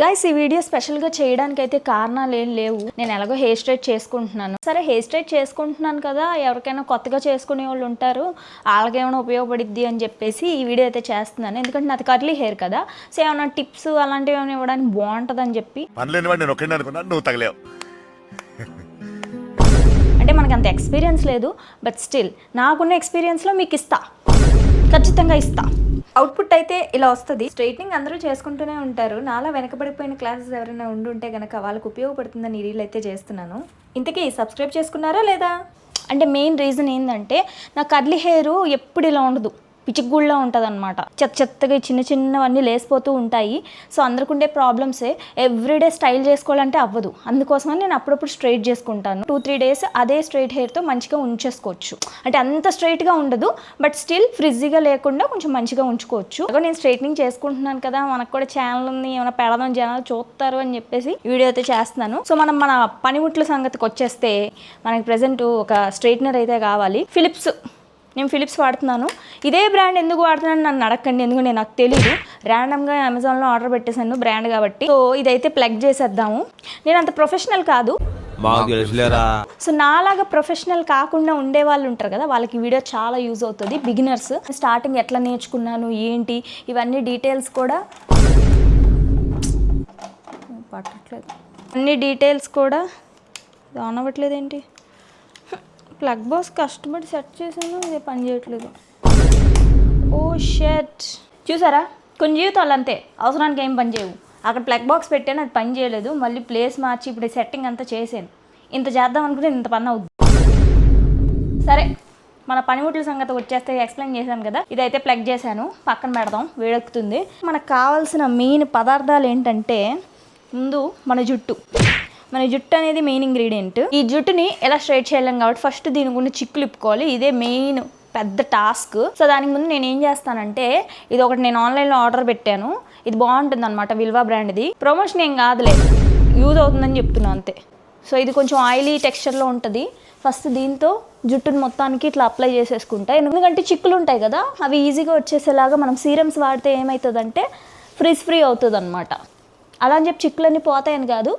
Guys ఈ video స్పెషల్గా చేయడానికి అయితే కారణాలు ఏం లేవు. నేను ఎలాగో హెయిర్ స్ట్రైట్ చేసుకుంటున్నాను. సరే హెయిర్ స్ట్రైట్ చేసుకుంటున్నాను కదా, ఎవరికైనా కొత్తగా చేసుకునే వాళ్ళు ఉంటారు, వాళ్ళకేమైనా ఉపయోగపడిద్ది అని చెప్పేసి ఈ వీడియో అయితే చేస్తున్నాను. ఎందుకంటే నాది కర్లీ హెయిర్ కదా, సో ఏమైనా టిప్స్ అలాంటివి ఏమైనా ఇవ్వడానికి బాగుంటుంది అని చెప్పి. అంటే మనకు అంత ఎక్స్పీరియన్స్ లేదు, బట్ స్టిల్ నాకున్న ఎక్స్పీరియన్స్లో మీకు ఇస్తా, ఖచ్చితంగా ఇస్తా. అవుట్పుట్ అయితే ఇలా వస్తుంది. స్ట్రైట్నింగ్ అందరూ చేసుకుంటూనే ఉంటారు. నాలా వెనకబడిపోయిన క్లాసెస్ ఎవరైనా ఉండుంటే కనుక వాళ్ళకి ఉపయోగపడుతుందని ఈ రీల్ అయితే చేస్తున్నాను. ఇంతకీ సబ్స్క్రైబ్ చేసుకున్నారా లేదా? అంటే మెయిన్ రీజన్ ఏంటంటే నా కర్లీ హెయిర్ ఎప్పుడు ఇలా ఉండదు, పిచ్చిగుళ్ళ ఉంటుంది అనమాట. చెత్తగా చిన్న చిన్నవన్నీ లేసిపోతూ ఉంటాయి. సో అందరికి ఉండే ప్రాబ్లమ్సే. ఎవ్రీడే స్టైల్ చేసుకోవాలంటే అవ్వదు. అందుకోసమని నేను అప్పుడప్పుడు స్ట్రైట్ చేసుకుంటాను. 2-3 డేస్ అదే స్ట్రైట్ హెయిర్తో మంచిగా ఉంచేసుకోవచ్చు. అంటే అంత స్ట్రైట్గా ఉండదు, బట్ స్టిల్ ఫ్రిజ్జీగా లేకుండా కొంచెం మంచిగా ఉంచుకోవచ్చు. నేను స్ట్రైట్నింగ్ చేసుకుంటున్నాను కదా, మనకు కూడా ఛానల్ ఉంది, ఏమైనా పెడదాం జనాలు చూస్తారు అని చెప్పేసి వీడియో అయితే చేస్తున్నాను. సో మన పనిముట్ల సంగతికి వచ్చేస్తే మనకి ప్రజెంట్ ఒక స్ట్రైట్నర్ అయితే కావాలి. నేను ఫిలిప్స్ వాడుతున్నాను. ఇదే బ్రాండ్ ఎందుకు వాడుతున్నాను నన్ను అడగండి, ఎందుకంటే నాకు తెలియదు. ర్యాండమ్గా అమెజాన్లో ఆర్డర్ పెట్టేశాను బ్రాండ్ కాబట్టి. సో ఇదైతే ప్లగ్ చేసేద్దాము. నేను అంత ప్రొఫెషనల్ కాదు, సో నాలాగా ప్రొఫెషనల్ కాకుండా ఉండే వాళ్ళు ఉంటారు కదా, వాళ్ళకి వీడియో చాలా యూజ్ అవుతుంది. బిగినర్స్ స్టార్టింగ్ ఎట్లా నేర్చుకున్నాను ఏంటి ఇవన్నీ డీటెయిల్స్ కూడా పట్టట్లేదు. అన్ని డీటెయిల్స్ కూడా ఆన్ అవ్వట్లేదు ఏంటి. ప్లగ్ బాక్స్ కష్టపడి సెట్ చేశాను, ఇదే పని చేయట్లేదు. ఓ షెట్, చూసారా కొన్ని జీవితాలు అంతే, అవసరానికి ఏం పని చేయవు. అక్కడ ప్లగ్ బాక్స్ పెట్టాను, అది పని చేయలేదు. మళ్ళీ ప్లేస్ మార్చి ఇప్పుడు సెట్టింగ్ అంతా చేశాను. ఇంత చేద్దాం అనుకుంటే ఇంత పని అవుద్ది. సరే మన పనిముట్ల సంగతి వచ్చేస్తే ఎక్స్ప్లెయిన్ చేశాను కదా, ఇదైతే ప్లగ్ చేశాను, పక్కన పెడదాం, వేడెక్కుతుంది. మనకు కావాల్సిన మెయిన్ పదార్థాలు ఏంటంటే ముందు మన జుట్టు అనేది మెయిన్ ఇంగ్రీడియంట్. ఈ జుట్టుని ఎలా స్ట్రైట్ చేయలేం కాబట్టి ఫస్ట్ దీని గురించి చిక్కులు ఇప్పుకోవాలి. ఇదే మెయిన్ పెద్ద టాస్క్. సో దానికి ముందు నేను ఏం చేస్తానంటే, ఇది ఒకటి నేను ఆన్లైన్లో ఆర్డర్ పెట్టాను. ఇది బాగుంటుంది అనమాట, విల్వా బ్రాండ్ది. ప్రమోషన్ ఏం కాదులే, యూజ్ అవుతుందని చెప్తున్నాను అంతే. సో ఇది కొంచెం ఆయిలీ టెక్స్చర్లో ఉంటుంది. ఫస్ట్ దీంతో జుట్టుని మొత్తానికి ఇట్లా అప్లై చేసేసుకుంటా. ఎందుకంటే చిక్కులు ఉంటాయి కదా, అవి ఈజీగా వచ్చేసేలాగా మనం సీరమ్స్ వాడితే ఏమవుతుందంటే ఫ్రీ అవుతుంది అనమాట. అలా అని చెప్పి చిక్కులన్నీ పోతాయని కాదు,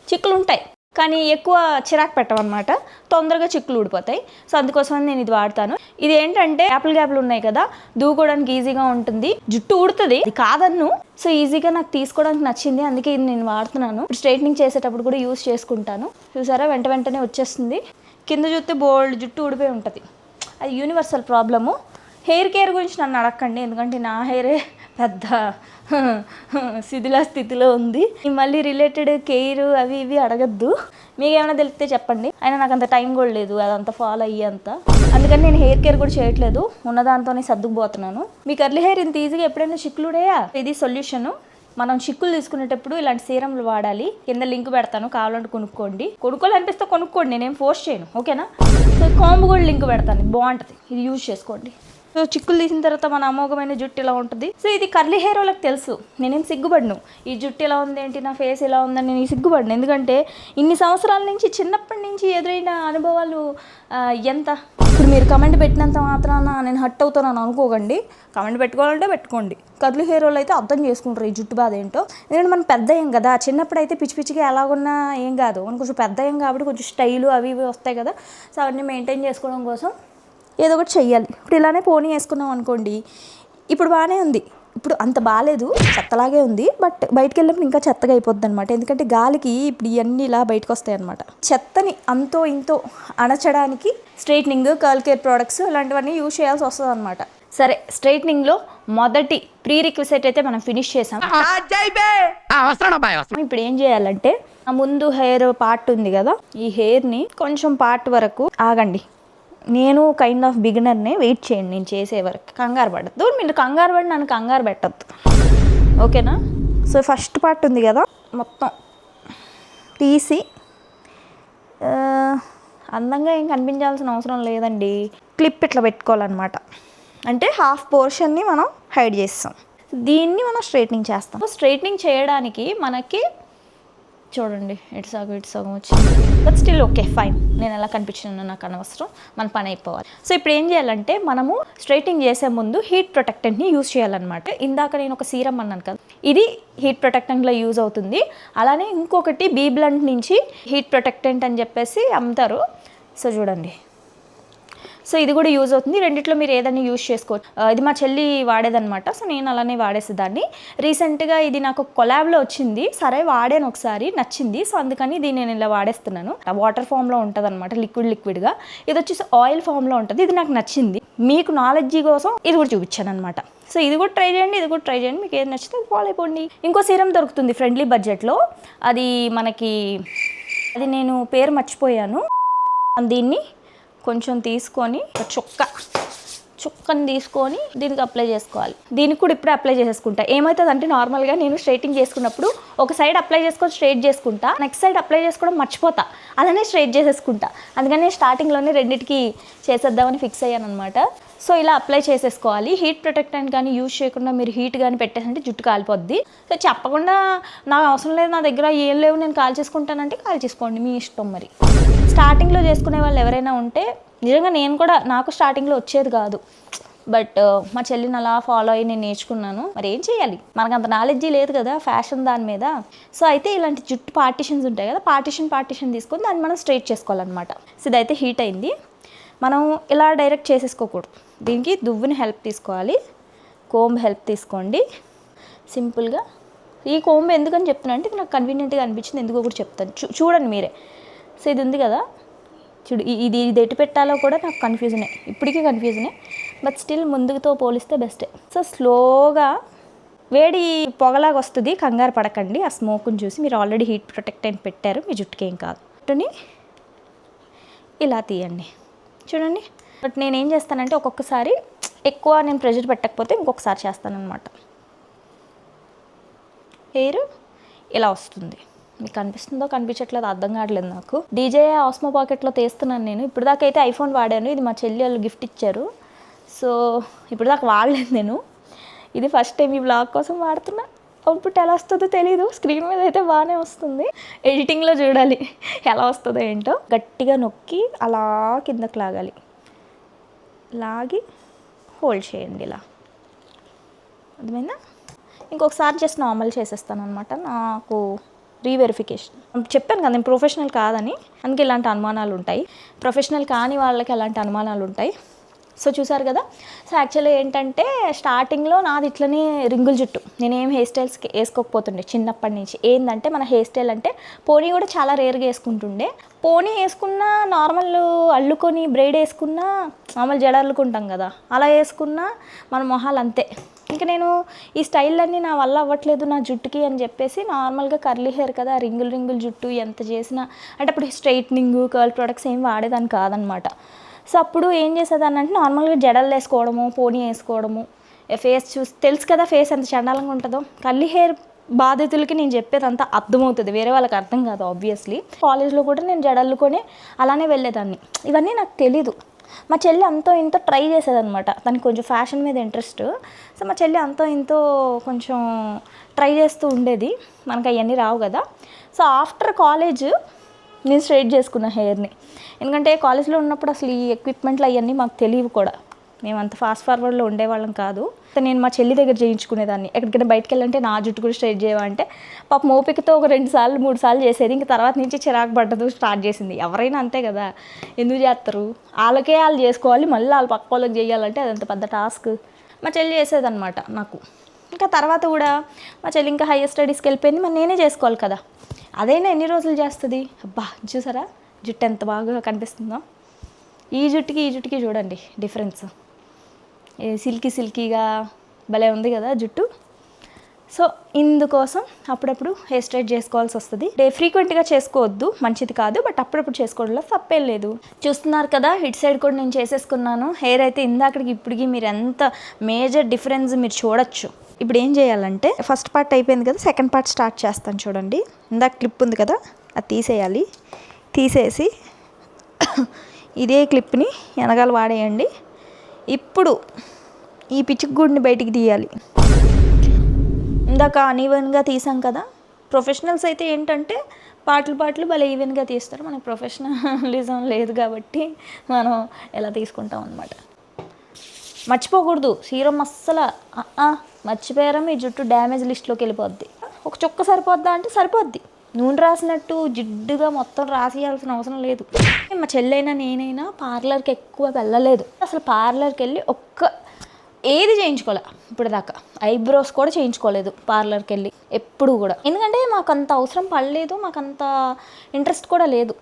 చిక్కులు ఉంటాయి కానీ ఎక్కువ చిరాకు పెట్టమన్నమాట, తొందరగా చిక్కులు ఊడిపోతాయి. సో అందుకోసం నేను ఇది వాడతాను. ఇది ఏంటంటే గ్యాప్లు ఉన్నాయి కదా, దూకోవడానికి ఈజీగా ఉంటుంది, జుట్టు ఊడుతుంది, ఇది కాదన్ను. సో ఈజీగా నాకు తీసుకోవడానికి నచ్చింది, అందుకే ఇది నేను వాడుతున్నాను. స్ట్రైట్నింగ్ చేసేటప్పుడు కూడా యూజ్ చేసుకుంటాను. చూసారా వెంటనే వచ్చేస్తుంది. కింద చూస్తే బోల్డ్ జుట్టు ఊడిపోయి ఉంటుంది. అది యూనివర్సల్ ప్రాబ్లము. హెయిర్ కేర్ గురించి నన్ను అడగండి, ఎందుకంటే నా హెయిరే పెద్ద శిథిల స్థితిలో ఉంది. మళ్ళీ రిలేటెడ్ కేర్ అవి ఇవి అడగద్దు. మీకు ఏమైనా తెలిస్తే చెప్పండి. అయినా నాకు అంత టైం కూడా లేదు అదంతా ఫాలో అయ్యేంత. అందుకని నేను హెయిర్ కేర్ కూడా చేయట్లేదు, ఉన్నదాంతోనే సర్దుకుపోతున్నాను. మీ కర్లీ హెయిర్ ఇంత ఈజీగా ఎప్పుడైనా చిక్కులుడేయా? ఇది సొల్యూషన్. మనం చిక్కులు తీసుకునేటప్పుడు ఇలాంటి సీరంలు వాడాలి. కింద లింక్ పెడతాను, కావాలంటే కొనుక్కోవాలనిపిస్తే కొనుక్కోండి, నేనేం ఫోర్స్ చేయను, ఓకేనా? సో కాంబు కూడా లింక్ పెడతాను, బాగుంటుంది, ఇది యూజ్ చేసుకోండి. సో చిక్కులు తీసిన తర్వాత మన అమోఘమైన జుట్టు ఇలా ఉంటుంది. సో ఇది కర్లీ హెయిర్ వాళ్ళకి తెలుసు, నేనేం సిగ్గుపడను. ఈ జుట్టు ఎలా ఉంది ఏంటి, నా ఫేస్ ఎలా ఉందని నేను సిగ్గుపడను. ఎందుకంటే ఇన్ని సంవత్సరాల నుంచి, చిన్నప్పటి నుంచి ఎదురైన అనుభవాలు ఎంత. ఇప్పుడు మీరు కమెంట్ పెట్టినంత మాత్రాన నేను హట్ అవుతానని అనుకోకండి. కమెంట్ పెట్టుకోవాలంటే పెట్టుకోండి. కర్లీ హెయిర్ వాళ్ళు అయితే అర్థం చేసుకుంటారు ఈ జుట్టు బాధ ఏంటో. ఎందుకంటే మనం పెద్ద అయ్యాం కదా, చిన్నప్పుడు అయితే పిచ్చిగా ఎలాగున్నా ఏం కాదు, మనం కొంచెం పెద్ద అయ్యాం కాబట్టి కొంచెం స్టైలు అవి ఇవి వస్తాయి కదా. సో అవన్నీ మెయింటైన్ చేసుకోవడం కోసం ఏదో ఒకటి చెయ్యాలి. ఇప్పుడు ఇలానే పోనీ వేసుకున్నాం అనుకోండి, ఇప్పుడు బాగానే ఉంది, ఇప్పుడు అంత బాగాలేదు, చెత్తలాగే ఉంది, బట్ బయటకు వెళ్ళినప్పుడు ఇంకా చెత్తగా అయిపోద్ది అనమాట. ఎందుకంటే గాలికి ఇప్పుడు ఇవన్నీ ఇలా బయటకు వస్తాయి అనమాట. చెత్తని అంతో ఇంతో అణచడానికి స్ట్రైట్నింగ్, కర్ల్ కేర్ ప్రోడక్ట్స్ ఇలాంటివన్నీ యూజ్ చేయాల్సి వస్తుంది అనమాట. సరే స్ట్రైట్నింగ్లో మొదటి ప్రీ రిక్విజిట్ అయితే మనం ఫినిష్ చేసాం. ఇప్పుడు ఏం చేయాలంటే, ముందు హెయిర్ పార్ట్ ఉంది కదా, ఈ హెయిర్ని కొంచెం పార్ట్ వరకు ఆగండి. నేను కైండ్ ఆఫ్ బిగినర్నే, వెయిట్ చేయండి నేను చేసే వరకు. కంగారు పడద్దు, మీరు కంగారు పడి నన్ను కంగారు పెట్టద్దు, ఓకేనా? సో ఫస్ట్ పార్ట్ ఉంది కదా, మొత్తం తీసి అందంగా ఏం కనిపించాల్సిన అవసరం లేదండి, క్లిప్ ఇట్లా పెట్టుకోవాలన్నమాట. అంటే హాఫ్ పోర్షన్ని మనం హైడ్ చేస్తాం. దీన్ని మనం స్ట్రైట్నింగ్ చేస్తాం. స్ట్రైట్నింగ్ చేయడానికి మనకి చూడండి ఇటు సగం వచ్చింది. But still okay fine. నేను ఎలా కనిపించాను నాకు అనవసరం, మన పని అయిపోవాలి. సో ఇప్పుడు ఏం చేయాలంటే మనము స్ట్రైటింగ్ చేసే ముందు హీట్ ప్రొటెక్టెంట్ని యూజ్ చేయాలన్నమాట. ఇందాక నేను ఒక సీరం అన్నాను కదా, ఇది హీట్ ప్రొటెక్టెంట్లో యూజ్ అవుతుంది. అలానే ఇంకొకటి బీ బ్లంట్ నుంచి హీట్ ప్రొటెక్టెంట్ అని చెప్పేసి అమ్ముతారు. సో చూడండి, సో ఇది కూడా యూజ్ అవుతుంది. రెండిట్లో మీరు ఏదైనా యూజ్ చేసుకోవచ్చు. ఇది మా చెల్లి వాడేదనమాట. సో నేను అలానే వాడేసేదాన్ని. రీసెంట్గా ఇది నాకు కొలాబ్లో వచ్చింది, సరే వాడాను ఒకసారి, నచ్చింది. సో అందుకని దీన్ని నేను ఇలా వాడేస్తున్నాను. వాటర్ ఫామ్లో ఉంటుంది అనమాట, లిక్విడ్గా. ఇది వచ్చేసి ఆయిల్ ఫామ్లో ఉంటుంది. ఇది నాకు నచ్చింది. మీకు నాలెడ్జ్ కోసం ఇది కూడా చూపించాను అనమాట. సో ఇది కూడా ట్రై చేయండి, ఇది కూడా ట్రై చేయండి. మీకు ఏది నచ్చితే అది ఫాలో అయిపోండి. ఇంకో సీరం దొరుకుతుంది ఫ్రెండ్లీ బడ్జెట్లో. అది నేను పేరు మర్చిపోయాను. దీన్ని కొంచెం తీసుకొని చుక్కని తీసుకొని దీనికి అప్లై చేసుకోవాలి. దీనికి కూడా ఇప్పుడే అప్లై చేసేసుకుంటా. ఏమవుతుంది అంటే నార్మల్గా నేను స్ట్రైటింగ్ చేసుకున్నప్పుడు ఒక సైడ్ అప్లై చేసుకొని స్ట్రైట్ చేసుకుంటా, నెక్స్ట్ సైడ్ అప్లై చేసుకోవడం మర్చిపోతా, అలానే స్ట్రైట్ చేసేసుకుంటా. అందుకని నేను స్టార్టింగ్లోనే రెండింటికి చేసేద్దామని ఫిక్స్ అయ్యాను అనమాట. సో ఇలా అప్లై చేసేసుకోవాలి. హీట్ ప్రొటెక్టెంట్ కానీ యూజ్ చేయకుండా మీరు హీట్ కానీ పెట్టేసంటే జుట్టు కాలిపోద్ది. సో చెప్పకుండా నాకు అవసరం లేదు, నా దగ్గర ఏం లేవు, నేను కాల్ చేసుకుంటానంటే కాల్ చేసుకోండి, మీ ఇష్టం. మరి స్టార్టింగ్లో చేసుకునే వాళ్ళు ఎవరైనా ఉంటే, నిజంగా నాకు స్టార్టింగ్లో వచ్చేది కాదు, బట్ మా చెల్లిని అలా ఫాలో అయ్యి నేను నేర్చుకున్నాను. మరి ఏం చేయాలి, మనకు అంత నాలెడ్జ్ లేదు కదా ఫ్యాషన్ దాని మీద. సో అయితే ఇలాంటి జుట్టు పార్టిషన్స్ ఉంటాయి కదా, పార్టిషన్ తీసుకొని దాన్ని మనం స్ట్రైట్ చేసుకోవాలన్నమాట. సో ఇదైతే హీట్ అయింది. మనం ఇలా డైరెక్ట్ చేసేసుకోకూడదు, దీనికి దువ్వుని హెల్ప్ తీసుకోవాలి. కోంబ్ హెల్ప్ తీసుకోండి సింపుల్గా. ఈ కోంబ్ ఎందుకని చెప్తున్నా అంటే నాకు కన్వీనియంట్గా అనిపించింది, ఎందుకో కూడా చెప్తాను. చూడండి మీరే. సో ఇది ఉంది కదా, చూడు, ఇది ఎటు పెట్టాలో కూడా నాకు కన్ఫ్యూజనే, ఇప్పటికీ కన్ఫ్యూజనే. బట్ స్టిల్ ముందుతో పోలిస్తే బెస్టే. సో స్లోగా వేడి పొగలాగా వస్తుంది, కంగారు పడకండి. ఆ స్మోక్ని చూసి మీరు ఆల్రెడీ హీట్ ప్రొటెక్టెంట్ పెట్టారు, మీ జుట్టుకి ఏం కాదు. జుట్టుని ఇలా తీయండి, చూడండి. బట్ నేనేం చేస్తానంటే ఒక్కొక్కసారి ఎక్కువ నేను ప్రెషర్ పెట్టకపోతే ఇంకొకసారి చేస్తానన్నమాట. హెయిర్ ఇలా వస్తుంది. మీకు కనిపిస్తుందో కనిపించట్లేదు అర్థం కావట్లేదు నాకు. డీజే ఆస్మో పాకెట్లో తీస్తున్నాను నేను. ఇప్పుడు దాకా అయితే ఐఫోన్ వాడాను, ఇది మా చెల్లి వాళ్ళు గిఫ్ట్ ఇచ్చారు. సో ఇప్పుడు దాకా వాడలేదు నేను, ఇది ఫస్ట్ టైం ఈ వ్లాగ్ కోసం వాడుతున్నా. అవుట్పుట్ ఎలా వస్తుందో తెలీదు, స్క్రీన్ మీద అయితే బాగానే వస్తుంది. ఎడిటింగ్లో చూడాలి ఎలా వస్తుందో ఏంటో. గట్టిగా నొక్కి అలా కిందకి లాగాలి, లాగి హోల్డ్ చేయండి ఇలా. అర్థమైందా? ఇంకొకసారి జస్ట్ నార్మల్ చేసేస్తాను అనమాట. నాకు రీవెరిఫికేషన్ చెప్పాను కదా నేను ప్రొఫెషనల్ కాదని, అందుకే ఇలాంటి అనుమానాలు ఉంటాయి. ప్రొఫెషనల్ కాని వాళ్ళకి అలాంటి అనుమానాలు ఉంటాయి. సో చూసారు కదా. సో యాక్చువల్లీ ఏంటంటే స్టార్టింగ్లో నాది ఇట్లనే రింగుల జుట్టు, నేనేం హెయిర్ స్టైల్స్కి వేసుకోకపోతుండే చిన్నప్పటి నుంచి. ఏంటంటే మన హెయిర్ స్టైల్ అంటే పోనీ కూడా చాలా రేర్గా వేసుకుంటుండే. పోనీ వేసుకున్నా, నార్మల్ అల్లుకొని బ్రైడ్ వేసుకున్నా, నార్మల్ జడ అల్లుకుంటాం కదా, అలా వేసుకున్నా మన మొహాలు అంతే. ఇంకా నేను ఈ స్టైల్ అన్నీ నా వల్ల అవ్వట్లేదు నా జుట్టుకి అని చెప్పేసి నార్మల్గా కర్లీ హెయిర్ కదా, రింగుల జుట్టు ఎంత చేసినా, అంటే అప్పుడు స్ట్రైట్నింగ్ కర్ల్ ప్రొడక్ట్స్ ఏం వాడేదాన్ని కాదనమాట. సో అప్పుడు ఏం చేసేదాన్ని అంటే నార్మల్గా జడలు వేసుకోవడము, పోనీ వేసుకోవడము, ఫేస్ చూసి తెలుసు కదా ఫేస్ ఎంత చండాలంగా ఉంటుందో. కర్లీ హెయిర్ బాధితులకి నేను చెప్పేది అంతా అర్థమవుతుంది, వేరే వాళ్ళకి అర్థం కాదు ఆబ్వియస్లీ. కాలేజ్లో కూడా నేను జడల్లుకొని అలానే వెళ్ళేదాన్ని. ఇవన్నీ నాకు తెలీదు. మా చెల్లి అంతో ఇంతో ట్రై చేసేదనమాట, తనకి కొంచెం ఫ్యాషన్ మీద ఇంట్రెస్ట్. సో మా చెల్లి అంతో ఇంతో కొంచెం ట్రై చేస్తూ ఉండేది, మనకు అవన్నీ రావు కదా. సో ఆఫ్టర్ కాలేజ్ నేను స్ట్రైట్ చేసుకున్న హెయిర్ని, ఎందుకంటే కాలేజ్లో ఉన్నప్పుడు అసలు ఈ ఎక్విప్మెంట్లు అవన్నీ మాకు తెలియవు కూడా, మేము అంత ఫాస్ట్ ఫార్వర్డ్లో ఉండేవాళ్ళం కాదు. నేను మా చెల్లి దగ్గర చేయించుకునేదాన్ని. ఎక్కడికైనా బయటకు వెళ్ళాలంటే నా జుట్టు కూడా స్ట్రైట్ చేయమంటే పాపం ఓపికతో ఒక 2 సార్లు 3 సార్లు చేసేది. ఇంక తర్వాత నుంచి చిరాకు పడ్డదు స్టార్ట్ చేసింది. ఎవరైనా అంతే కదా, ఎందుకు చేస్తారు, వాళ్ళకే వాళ్ళు చేసుకోవాలి, మళ్ళీ వాళ్ళు పక్క వాళ్ళకి చేయాలంటే అదంత పెద్ద టాస్క్. మా చెల్లి చేసేదన్నమాట నాకు. ఇంకా తర్వాత కూడా మా చెల్లి ఇంకా హైయర్ స్టడీస్కి వెళ్ళిపోయింది, మరి నేనే చేసుకోవాలి కదా. అదైనా ఎన్ని రోజులు చేస్తుంది. అబ్బా చూసారా జుట్టు ఎంత బాగా కనిపిస్తుందో. ఈ జుట్టుకి చూడండి డిఫరెన్స్, సిల్కీగా భలే ఉంది కదా జుట్టు. సో ఇందుకోసం అప్పుడప్పుడు హెయిర్ స్ట్రైట్ చేసుకోవాల్సి వస్తుంది. ఫ్రీక్వెంట్గా చేసుకోవద్దు, మంచిది కాదు, బట్ అప్పుడప్పుడు చేసుకోవడంలో తప్పేం లేదు. చూస్తున్నారు కదా, హిట్ సైడ్ కూడా నేను చేసేసుకున్నాను. హెయిర్ అయితే ఇందాకడికి ఇప్పటికి మీరు ఎంత మేజర్ డిఫరెన్స్ మీరు చూడొచ్చు. ఇప్పుడు ఏం చేయాలంటే ఫస్ట్ పార్ట్ అయిపోయింది కదా, సెకండ్ పార్ట్ స్టార్ట్ చేస్తాను చూడండి. ఇందాక క్లిప్ ఉంది కదా, అది తీసేయాలి. తీసేసి ఇదే క్లిప్ని వెనకాల వాడేయండి. ఇప్పుడు ఈ పిచ్చుకు గూడిని బయటికి తీయాలి. ఇందాక అన్ఈవెన్గా తీసాం కదా, ప్రొఫెషనల్స్ అయితే ఏంటంటే పాటలు భలే ఈవెన్గా తీస్తారు. మనకు ప్రొఫెషనలిజం లేదు కాబట్టి మనం ఎలా తీసుకుంటాం అనమాట. మర్చిపోకూడదు సీరం అస్సలు మర్చిపోయారా మీ జుట్టు డ్యామేజ్ లిస్ట్లోకి వెళ్ళిపోద్ది. ఒక చుక్క సరిపోద్దా అంటే సరిపోద్ది. నూనె రాసినట్టు జిడ్డుగా మొత్తం రాసియాల్సిన అవసరం లేదు. మా చెల్లైనా నేనైనా పార్లర్కి ఎక్కువ వెళ్ళలేదు. అసలు పార్లర్కి వెళ్ళి ఏది చేయించుకోలే ఇప్పుడు దాకా. ఐబ్రోస్ కూడా చేయించుకోలేదు పార్లర్కి వెళ్ళి ఎప్పుడు కూడా. ఎందుకంటే మాకు అంత అవసరం పడలేదు, మాకు అంత ఇంట్రెస్ట్ కూడా లేదు.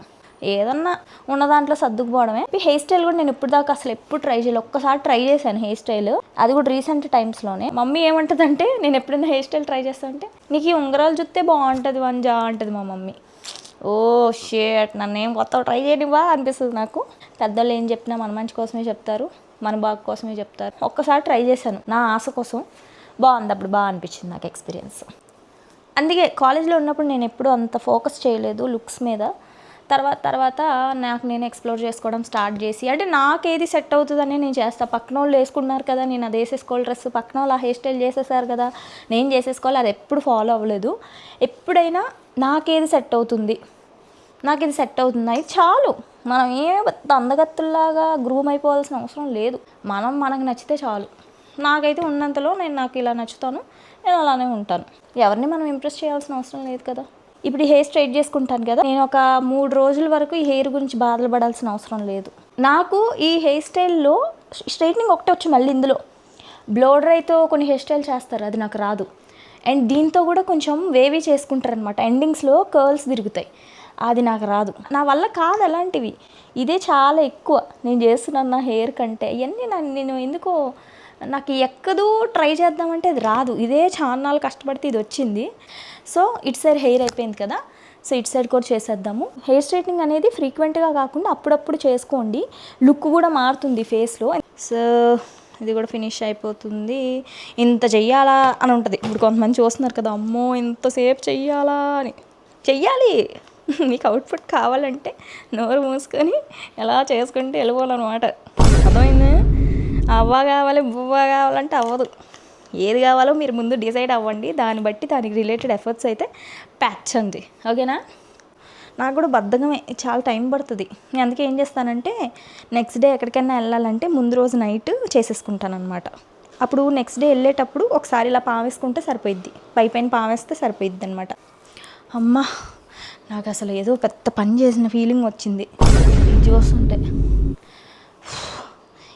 ఏదన్నా ఉన్న దాంట్లో సర్దుకుపోవడమే. హెయిర్ స్టైల్ కూడా నేను ఇప్పుడు దాకా అసలు ఎప్పుడు ట్రై చేయలేదు. ఒక్కసారి ట్రై చేశాను హెయిర్ స్టైల్, అది కూడా రీసెంట్ టైమ్స్లోనే. మమ్మీ ఏమంటుందంటే నేను ఎప్పుడైనా హెయిర్ స్టైల్ ట్రై చేస్తా అంటే నీకు ఈ ఉంగరాలు చూస్తే బాగుంటుంది వంజా అంటుంది మా మమ్మీ. ఓ షేట్, నన్ను ఏం కొత్త ట్రై చేయనివ్వా అనిపిస్తుంది నాకు. పెద్దోళ్ళు ఏం చెప్పినా మన మంచి కోసమే చెప్తారు, మన బాగు కోసమే చెప్తారు. ఒక్కసారి ట్రై చేశాను నా ఆశ కోసం, బాగుంది. అప్పుడు బాగా అనిపించింది నాకు ఎక్స్పీరియన్స్. అందుకే కాలేజ్లో ఉన్నప్పుడు నేను ఎప్పుడూ అంత ఫోకస్ చేయలేదు లుక్స్ మీద. తర్వాత నాకు నేను ఎక్స్ప్లోర్ చేసుకోవడం స్టార్ట్ చేసి, అంటే నాకేది సెట్ అవుతుందని నేను చేస్తాను. పక్కన వాళ్ళు వేసుకున్నారు కదా, నేను అది వేసేసుకోవాలి డ్రెస్, పక్కన వాళ్ళు ఆ హెయిర్ స్టైల్ చేసేసారు కదా నేను చేసేసుకోవాలి, అది ఎప్పుడు ఫాలో అవ్వలేదు. ఎప్పుడైనా నాకేది సెట్ అవుతుంది, నాకు ఇది సెట్ అవుతుంది అది చాలు. మనం అందగత్తుల్లాగా గ్రూమ్ అయిపోవాల్సిన అవసరం లేదు. మనకు నచ్చితే చాలు. నాకైతే ఉన్నంతలో నాకు ఇలా నచ్చుతాను, నేను అలానే ఉంటాను. ఎవరిని మనం ఇంప్రెస్ చేయాల్సిన అవసరం లేదు కదా. ఇప్పుడు ఈ హెయిర్ స్ట్రైట్ చేసుకుంటాను కదా, నేను ఒక 3 రోజుల వరకు ఈ హెయిర్ గురించి బాధలు పడాల్సిన అవసరం లేదు. నాకు ఈ హెయిర్ స్టైల్లో స్ట్రైట్నింగ్ ఒకటే వచ్చు. మళ్ళీ ఇందులో బ్లో డ్రైతో కొన్ని హెయిర్ స్టైల్ చేస్తారు, అది నాకు రాదు. అండ్ దీంతో కూడా కొంచెం వేవీ చేసుకుంటారు అనమాట, ఎండింగ్స్లో కర్ల్స్ తిరుగుతాయి, అది నాకు రాదు. నా వల్ల కాదు అలాంటివి. ఇదే చాలా ఎక్కువ నేను చేస్తున్నాను నా హెయిర్ కంటే. ఇవన్నీ నేను ఎందుకో నాకు ఎక్కదు, ట్రై చేద్దామంటే అది రాదు. ఇదే చాలా కష్టపడితే ఇది వచ్చింది. సో ఇటు సైడ్ హెయిర్ అయిపోయింది కదా, సో ఇటు సైడ్ కూడా చేసేద్దాము. హెయిర్ స్ట్రైట్నింగ్ అనేది ఫ్రీక్వెంట్గా కాకుండా అప్పుడప్పుడు చేసుకోండి, లుక్ కూడా మారుతుంది ఫేస్లో. సో ఇది కూడా ఫినిష్ అయిపోతుంది. ఇంత చెయ్యాలా అని ఉంటుంది. ఇప్పుడు కొంతమంది చూస్తున్నారు కదా, అమ్మో ఇంతసేపు చెయ్యాలా అని. చెయ్యాలి, మీకు అవుట్పుట్ కావాలంటే నోరు మూసుకొని ఎలా చేసుకుంటే వెళ్ళిపోవాలన్నమాట. అర్థమైంది? అవ్వ కావాలి బువ్వ కావాలంటే అవ్వదు. ఏది కావాలో మీరు ముందు డిసైడ్ అవ్వండి, దాన్ని బట్టి దానికి రిలేటెడ్ ఎఫర్ట్స్ అయితే పెట్టండి. ఓకేనా? నాకు కూడా బద్ధకమే, చాలా టైం పడుతుంది. నేను అందుకే ఏం చేస్తానంటే నెక్స్ట్ డే ఎక్కడికైనా వెళ్ళాలంటే ముందు రోజు నైట్ చేసేసుకుంటాను అనమాట. అప్పుడు నెక్స్ట్ డే వెళ్ళేటప్పుడు ఒకసారి ఇలా పావేసుకుంటే సరిపోయిద్ది, పైన పావేస్తే సరిపోయిద్ది అనమాట. అమ్మ, నాకు అసలు ఏదో పెద్ద పని చేసిన ఫీలింగ్ వచ్చింది ఇది చూస్తుంటే.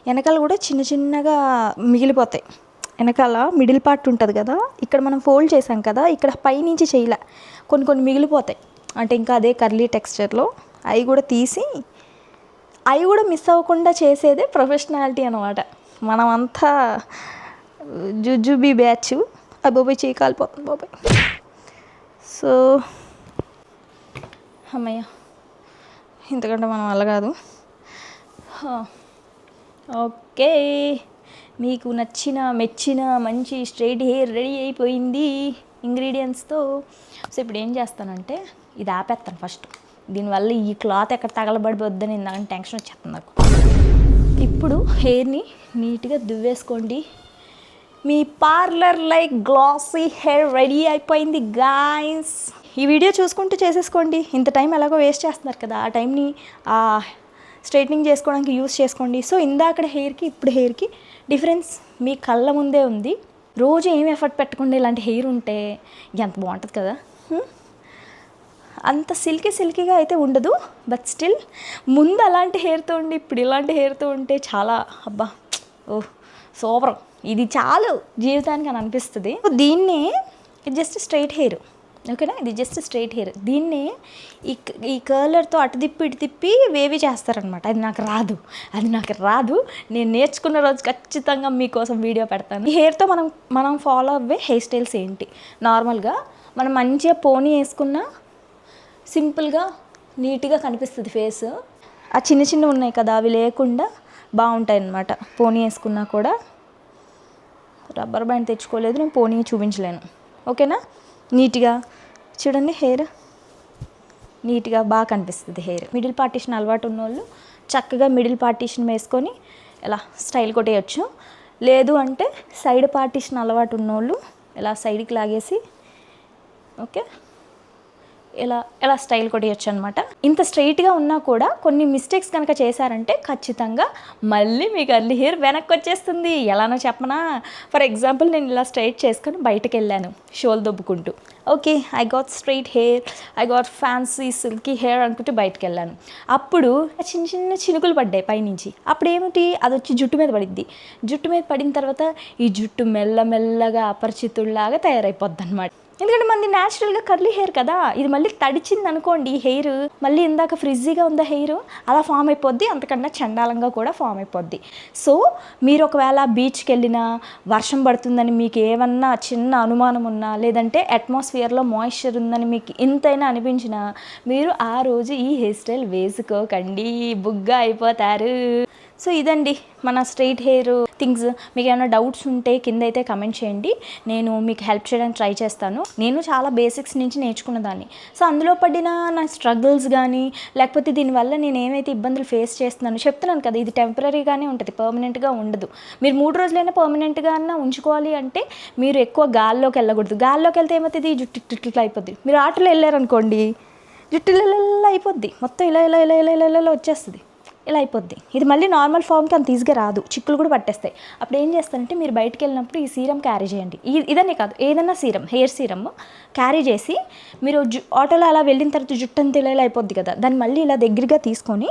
వెనకాల కూడా చిన్నగా మిగిలిపోతాయి. వెనకాల మిడిల్ పార్ట్ ఉంటుంది కదా, ఇక్కడ మనం ఫోల్డ్ చేసాం కదా, ఇక్కడ పైనుంచి చేయలే, కొన్ని మిగిలిపోతాయి. అంటే ఇంకా అదే కర్లీ టెక్స్చర్లో అవి కూడా తీసి, అవి కూడా మిస్ అవ్వకుండా చేసేదే ప్రొఫెషనాలిటీ అనమాట. మనమంతా జుజుబీ బ్యాచ్. బాబాయ్ చేయి కాలిపోతుంది బాబాయ్. సో అమ్మయ్య, ఇంతకంటే మనం వల్ల కాదు. ఓకే, మీకు మెచ్చిన మంచి స్ట్రైట్ హెయిర్ రెడీ అయిపోయింది ఇంగ్రీడియంట్స్తో. సో ఇప్పుడు ఏం చేస్తానంటే ఇది ఆపేస్తాను ఫస్ట్. దీనివల్ల ఈ క్లాత్ ఎక్కడ తగలబడిపోద్దని నాకు టెన్షన్ వచ్చేస్తుంది నాకు. ఇప్పుడు హెయిర్ని నీట్గా దువ్వేసుకోండి. మీ parlour like glossy hair ready అయిపోయింది గాయ్స్. ఈ వీడియో చూసుకుంటూ చేసేసుకోండి. ఇంత టైం ఎలాగో వేస్ట్ చేస్తున్నారు కదా, ఆ టైంని స్ట్రైట్నింగ్ చేసుకోవడానికి యూస్ చేసుకోండి. సో ఇందాక హెయిర్కి ఇప్పుడు హెయిర్కి డిఫరెన్స్ మీ కళ్ళ ముందే ఉంది. రోజు ఏం ఎఫర్ట్ పెట్టకుండా ఇలాంటి హెయిర్ ఉంటే ఎంత బాగుంటుంది కదా. అంత సిల్కీగా అయితే ఉండదు, బట్ స్టిల్ ముందు అలాంటి హెయిర్తో ఉండి ఇప్పుడు ఇలాంటి హెయిర్తో ఉంటే చాలా అబ్బా ఓహ్ సూపర్, ఇది చాలు జీవితానికి అని అనిపిస్తుంది. దీన్ని ఇది జస్ట్ స్ట్రైట్ హెయిర్, ఓకేనా? ఇది జస్ట్ స్ట్రైట్ హెయిర్. దీన్ని ఈ కర్లర్తో అటు తిప్పి వేవి చేస్తారనమాట. అది నాకు రాదు. నేను నేర్చుకున్న రోజు ఖచ్చితంగా మీకోసం వీడియో పెడతాను. ఈ హెయిర్తో మనం ఫాలో అవ్వే హెయిర్ స్టైల్స్ ఏంటి? నార్మల్గా మనం మంచిగా పోనీ వేసుకున్నా సింపుల్గా నీట్గా కనిపిస్తుంది ఫేస్. ఆ చిన్న ఉన్నాయి కదా, అవి లేకుండా బాగుంటాయి అన్నమాట. పోనీ వేసుకున్నా కూడా. రబ్బర్ బ్యాండ్ తెచ్చుకోలేదు, నేను పోనీ చూపించలేను. ఓకేనా? నీట్గా చూడండి, హెయిర్ నీట్గా బాగా కనిపిస్తుంది హెయిర్. మిడిల్ పార్టీషన్ అలవాటు ఉన్నోళ్ళు చక్కగా మిడిల్ పార్టీషన్ వేసుకొని ఇలా స్టైల్ కొట్టేయచ్చు. లేదు అంటే సైడ్ పార్టీషన్ అలవాటు ఉన్నోళ్ళు ఇలా సైడ్కి లాగేసి ఓకే ఇలా స్టైల్ కొట్టేయచ్చు అనమాట. ఇంత స్ట్రైట్గా ఉన్నా కూడా కొన్ని మిస్టేక్స్ కనుక చేశారంటే ఖచ్చితంగా మళ్ళీ మీ కర్లీ హెయిర్ వెనక్కి వచ్చేస్తుంది. ఎలానో చెప్పనా? ఫర్ ఎగ్జాంపుల్ నేను ఇలా స్ట్రైట్ చేసుకొని బయటకు వెళ్ళాను షోల్ దొబ్బుకుంటూ. Okay, I got straight hair, I got fancy silky hair అనుకుంటూ బయటకు వెళ్ళాను. అప్పుడు చిన్న చిన్న చినుకులు పడ్డాయి పైనుంచి. అప్పుడు ఏమిటి, అది వచ్చి జుట్టు మీద పడిద్ది. జుట్టు మీద పడిన తర్వాత ఈ జుట్టు మెల్లమెల్లగా అపరిచితుల్లాగా తయారైపోద్ది అనమాట. ఎందుకంటే మనది న్యాచురల్గా కర్లీ హెయిర్ కదా. ఇది మళ్ళీ తడిచింది అనుకోండి హెయిర్, మళ్ళీ ఇందాక ఫ్రిజ్జీగా ఉందా హెయిర్ అలా ఫామ్ అయిపోద్ది, అంతకన్నా చండాలంగా కూడా ఫామ్ అయిపోద్ది. సో మీరు ఒకవేళ బీచ్కి వెళ్ళినా వర్షం పడుతుందని మీకు ఏమన్నా చిన్న అనుమానం ఉన్నా, లేదంటే అట్మాస్ఫియర్లో మాయిశ్చర్ ఉందని మీకు ఇంతైనా అనిపించినా, మీరు ఆ రోజు ఈ హెయిర్ స్టైల్ వేసుకోకండి, బుగ్గా అయిపోతారు. సో ఇదండి మన స్ట్రైట్ హెయిర్ థింగ్స్. మీకు ఏమైనా డౌట్స్ ఉంటే కింద అయితే కమెంట్ చేయండి, నేను మీకు హెల్ప్ చేయడానికి ట్రై చేస్తాను. నేను చాలా బేసిక్స్ నుంచి నేర్చుకున్న దాన్ని. సో అందులో పడిన నా స్ట్రగుల్స్ కానీ, లేకపోతే దీనివల్ల నేను ఏమైతే ఇబ్బందులు ఫేస్ చేస్తున్నాను చెప్తున్నాను కదా, ఇది టెంపరీగానే ఉంటుంది, పర్మనెంట్గా ఉండదు. మీరు 3 రోజులైనా పర్మనెంట్గా అన్నా ఉంచుకోవాలి అంటే మీరు ఎక్కువ గాల్లోకి వెళ్ళకూడదు. గాల్లోకి వెళ్తే ఏమవుతుంది, జుట్టు ఇట్లా అయిపోద్ది. మీరు ఆటలో వెళ్ళారనుకోండి, జుట్టు ఇలా అయిపోద్ది, మొత్తం ఇలా ఇలా ఇలా ఇలా ఇలా ఇలా వచ్చేస్తుంది, ఇలా అయిపోద్ది. ఇది మళ్ళీ నార్మల్ ఫామ్కి అంత ఈజీగా రాదు, చిక్కులు కూడా పట్టేస్తాయి. అప్పుడు ఏం చేస్తారంటే మీరు బయటకు వెళ్ళినప్పుడు ఈ సీరం క్యారీ చేయండి. ఇదనే కాదు, ఏదైనా సీరం, హెయిర్ సీరమ్ క్యారీ చేసి మీరు ఆటోలో అలా వెళ్ళిన తర్వాత జుట్టు అంతా ఇలా అయిపోద్ది కదా, దాన్ని మళ్ళీ ఇలా దగ్గరగా తీసుకొని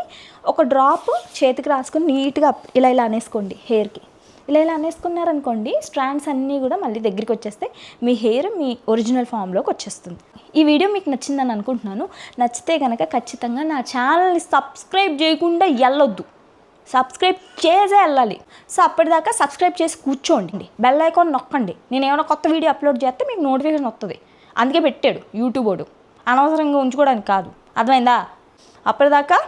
ఒక డ్రాప్ చేతికి రాసుకొని నీట్గా ఇలా ఇలా అనేసుకోండి హెయిర్కి. ఇలా అనేసుకున్నారనుకోండి, స్ట్రాండ్స్ అన్నీ కూడా మళ్ళీ దగ్గరికి వచ్చేస్తాయి, మీ హెయిర్ మీ ఒరిజినల్ ఫామ్లోకి వచ్చేస్తుంది. ఈ వీడియో మీకు నచ్చిందని అనుకుంటున్నాను. నచ్చితే కనుక ఖచ్చితంగా నా ఛానల్ని సబ్స్క్రైబ్ చేయకుండా వెళ్ళొద్దు, సబ్స్క్రైబ్ చేసే వెళ్ళాలి. సో అప్పటిదాకా సబ్స్క్రైబ్ చేసి కూర్చోండి, బెల్ ఐకాన్ నొక్కండి. నేను ఏమైనా కొత్త వీడియో అప్లోడ్ చేస్తే మీకు నోటిఫికేషన్ వస్తుంది. అందుకే పెట్టాడు యూట్యూబ్ వాడు, అనవసరంగా ఉంచుకోవడానికి కాదు, అర్థమైందా? అప్పటిదాకా